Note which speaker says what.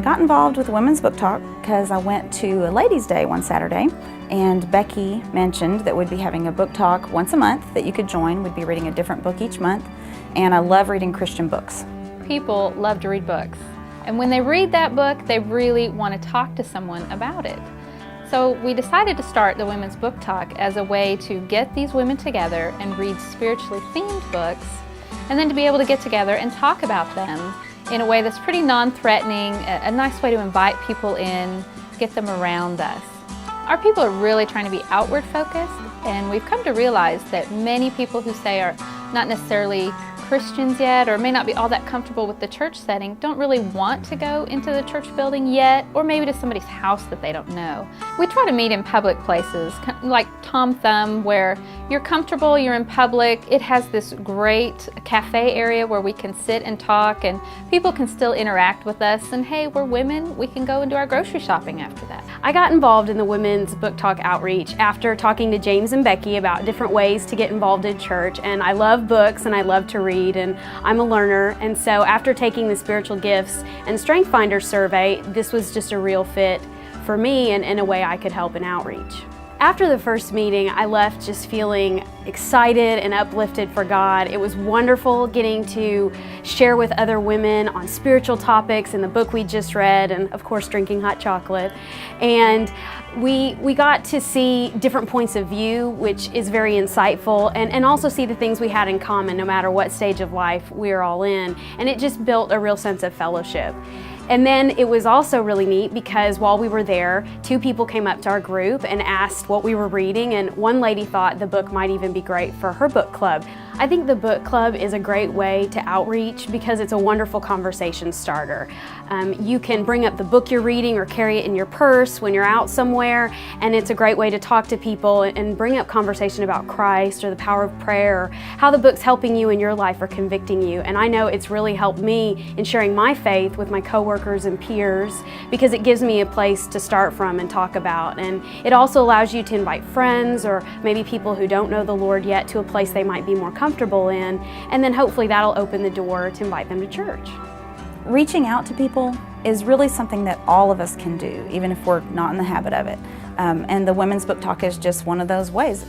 Speaker 1: got involved with Women's Book Talk because I went to a ladies' day one Saturday, and Becky mentioned that we'd be having a book talk once a month that you could join. We'd be reading a different book each month, and I love reading Christian books.
Speaker 2: People love to read books, and when they read that book, they really want to talk to someone about it. So we decided to start the Women's Book Talk as a way to get these women together and read spiritually themed books, and then to be able to get together and talk about them in a way that's pretty non-threatening, a nice way to invite people in, get them around us. Our people are really trying to be outward focused, and we've come to realize that many people who say are not necessarily Christians yet, or may not be all that comfortable with the church setting, don't really want to go into the church building yet, or maybe to somebody's house that they don't know. We try to meet in public places, like Tom Thumb, where you're comfortable, you're in public. It has this great cafe area where we can sit and talk, and people can still interact with us, and hey, we're women, we can go and do our grocery shopping after that.
Speaker 3: I got involved in the Women's Book Talk outreach after talking to James and Becky about different ways to get involved in church, and I love books and I love to read, and I'm a learner, and so after taking the Spiritual Gifts and Strength Finder survey, this was just a real fit for me and in a way I could help in outreach. After the first meeting, I left just feeling excited and uplifted for God. It was wonderful getting to share with other women on spiritual topics in the book we just read, and of course drinking hot chocolate. And we got to see different points of view, which is very insightful, and also see the things we had in common no matter what stage of life we're all in. And it just built a real sense of fellowship. And then it was also really neat because while we were there, two people came up to our group and asked what we were reading, and one lady thought the book might even be great for her book club. I think the book club is a great way to outreach because it's a wonderful conversation starter. You can bring up the book you're reading or carry it in your purse when you're out somewhere, and it's a great way to talk to people and bring up conversation about Christ or the power of prayer or how the book's helping you in your life or convicting you. And I know it's really helped me in sharing my faith with my coworkers and peers because it gives me a place to start from and talk about. And it also allows you to invite friends or maybe people who don't know the Lord yet to a place they might be more comfortable in, and then hopefully that'll open the door to invite them to church.
Speaker 1: Reaching out to people is really something that all of us can do, even if we're not in the habit of it. And the Women's Book Talk is just one of those ways.